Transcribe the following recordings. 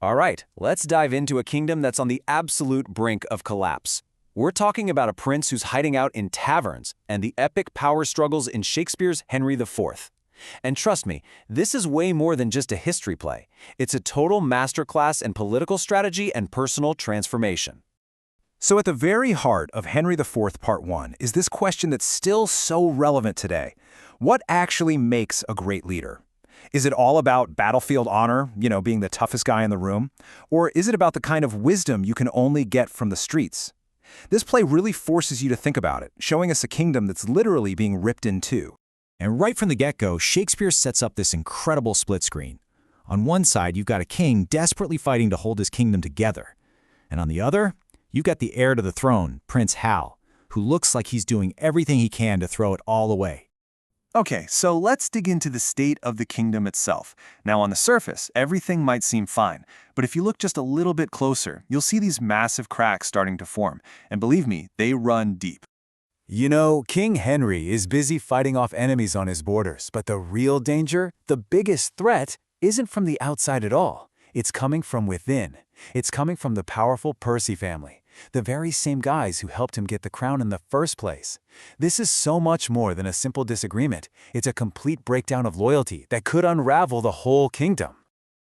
All right, let's dive into a kingdom that's on the absolute brink of collapse. We're talking about a prince who's hiding out in taverns and the epic power struggles in Shakespeare's Henry IV. And trust me, this is way more than just a history play. It's a total masterclass in political strategy and personal transformation. So at the very heart of Henry IV Part 1 is this question that's still so relevant today. What actually makes a great leader? Is it all about battlefield honor, being the toughest guy in the room? Or is it about the kind of wisdom you can only get from the streets? This play really forces you to think about it, showing us a kingdom that's literally being ripped in two. And right from the get-go, Shakespeare sets up this incredible split screen. On one side, you've got a king desperately fighting to hold his kingdom together. And on the other, you've got the heir to the throne, Prince Hal, who looks like he's doing everything he can to throw it all away. Okay, so let's dig into the state of the kingdom itself. Now, on the surface, everything might seem fine, but if you look just a little bit closer, you'll see these massive cracks starting to form, and believe me, they run deep. King Henry is busy fighting off enemies on his borders, but the real danger, the biggest threat, isn't from the outside at all. It's coming from within. It's coming from the powerful Percy family, the very same guys who helped him get the crown in the first place. This is so much more than a simple disagreement. It's a complete breakdown of loyalty that could unravel the whole kingdom.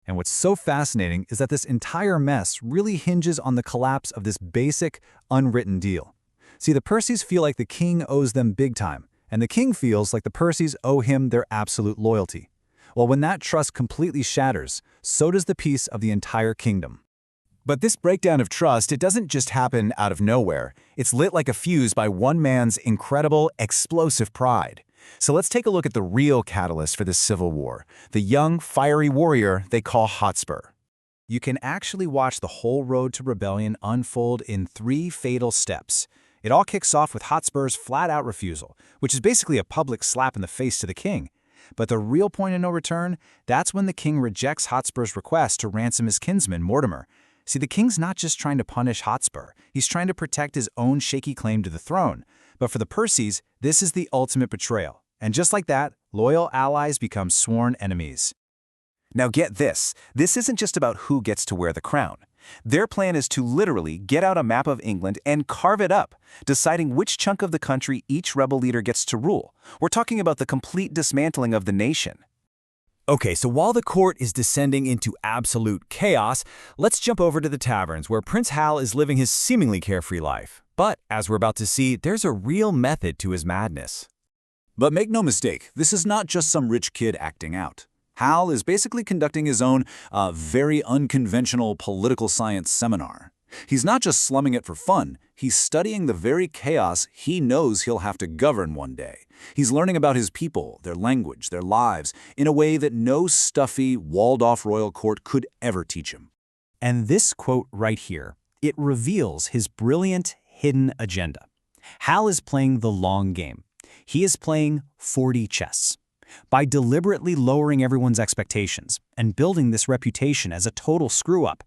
And what's so fascinating is that this entire mess really hinges on the collapse of this basic, unwritten deal. See, the Percys feel like the king owes them big time, and the king feels like the Percys owe him their absolute loyalty. Well, when that trust completely shatters, so does the peace of the entire kingdom. But this breakdown of trust, it doesn't just happen out of nowhere. It's lit like a fuse by one man's incredible, explosive pride. So let's take a look at the real catalyst for this civil war, the young, fiery warrior they call Hotspur. You can actually watch the whole road to rebellion unfold in 3 fatal steps. It all kicks off with Hotspur's flat-out refusal, which is basically a public slap in the face to the king. But the real point of no return, that's when the king rejects Hotspur's request to ransom his kinsman, Mortimer. See, the king's not just trying to punish Hotspur, he's trying to protect his own shaky claim to the throne. But for the Percys, this is the ultimate betrayal. And just like that, loyal allies become sworn enemies. Now get this isn't just about who gets to wear the crown. Their plan is to literally get out a map of England and carve it up, deciding which chunk of the country each rebel leader gets to rule. We're talking about the complete dismantling of the nation. Okay, so while the court is descending into absolute chaos, let's jump over to the taverns where Prince Hal is living his seemingly carefree life. But, as we're about to see, there's a real method to his madness. But make no mistake, this is not just some rich kid acting out. Hal is basically conducting his own very unconventional political science seminar. He's not just slumming it for fun, he's studying the very chaos he knows he'll have to govern one day. He's learning about his people, their language, their lives, in a way that no stuffy, walled-off royal court could ever teach him. And this quote right here, it reveals his brilliant, hidden agenda. Hal is playing the long game. He is playing 4D chess. By deliberately lowering everyone's expectations and building this reputation as a total screw-up,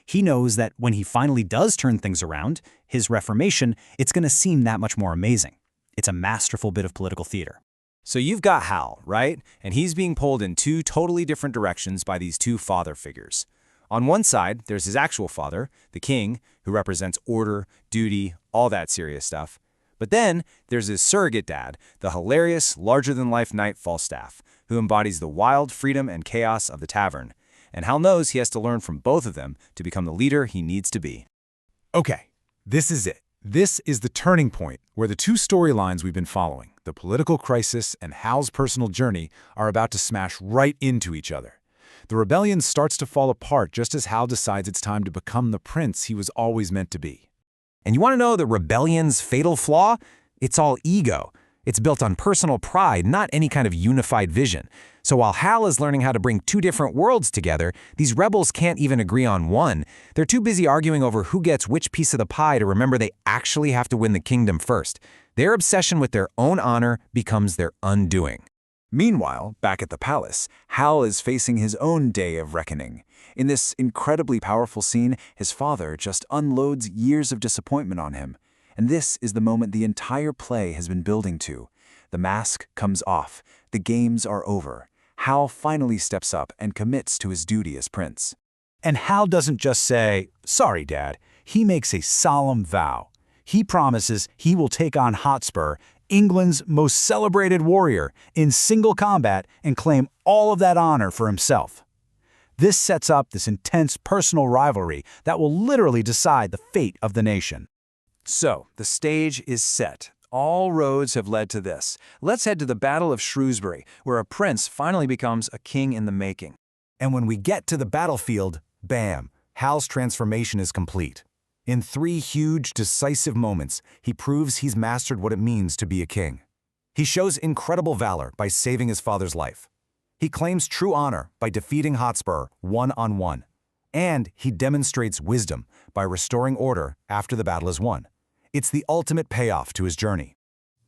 he knows that when he finally does turn things around, his reformation, it's going to seem that much more amazing. It's a masterful bit of political theater. So you've got Hal, right? And he's being pulled in 2 totally different directions by these 2 father figures. On one side, there's his actual father, the king, who represents order, duty, all that serious stuff. But then there's his surrogate dad, the hilarious, larger-than-life knight Falstaff, who embodies the wild freedom and chaos of the tavern. And Hal knows he has to learn from both of them to become the leader he needs to be. Okay, this is it. This is the turning point where the 2 storylines we've been following, the political crisis and Hal's personal journey, are about to smash right into each other. The rebellion starts to fall apart just as Hal decides it's time to become the prince he was always meant to be. And you want to know the rebellion's fatal flaw? It's all ego. It's built on personal pride, not any kind of unified vision. So while Hal is learning how to bring 2 different worlds together, these rebels can't even agree on one. They're too busy arguing over who gets which piece of the pie to remember they actually have to win the kingdom first. Their obsession with their own honor becomes their undoing. Meanwhile, back at the palace, Hal is facing his own day of reckoning. In this incredibly powerful scene, his father just unloads years of disappointment on him. And this is the moment the entire play has been building to. The mask comes off. The games are over. Hal finally steps up and commits to his duty as prince. And Hal doesn't just say, "Sorry, Dad." He makes a solemn vow. He promises he will take on Hotspur, England's most celebrated warrior, in single combat and claim all of that honor for himself. This sets up this intense personal rivalry that will literally decide the fate of the nation. So, the stage is set. All roads have led to this. Let's head to the Battle of Shrewsbury, where a prince finally becomes a king in the making. And when we get to the battlefield, bam, Hal's transformation is complete. In 3 huge, decisive moments, he proves he's mastered what it means to be a king. He shows incredible valor by saving his father's life. He claims true honor by defeating Hotspur one-on-one. And he demonstrates wisdom by restoring order after the battle is won. It's the ultimate payoff to his journey.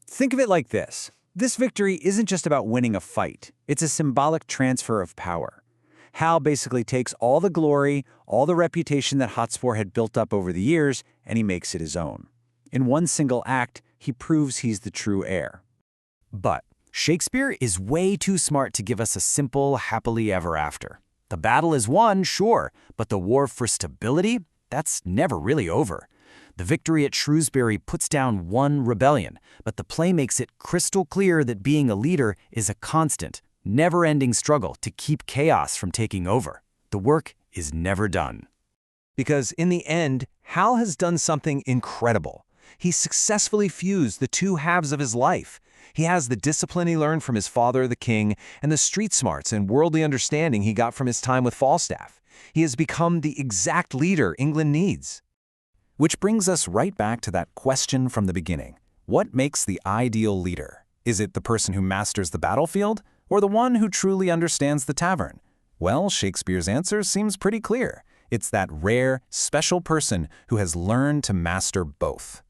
Think of it like this. This victory isn't just about winning a fight. It's a symbolic transfer of power. Hal basically takes all the glory, all the reputation that Hotspur had built up over the years, and he makes it his own. In one single act, he proves he's the true heir. But Shakespeare is way too smart to give us a simple, happily ever after. The battle is won, sure, but the war for stability? That's never really over. The victory at Shrewsbury puts down one rebellion, but the play makes it crystal clear that being a leader is a constant, never-ending struggle to keep chaos from taking over. The work is never done. Because in the end, Hal has done something incredible. He successfully fused the two halves of his life. He has the discipline he learned from his father, the king, and the street smarts and worldly understanding he got from his time with Falstaff. He has become the exact leader England needs. Which brings us right back to that question from the beginning. What makes the ideal leader? Is it the person who masters the battlefield, or the one who truly understands the tavern? Well, Shakespeare's answer seems pretty clear. It's that rare, special person who has learned to master both.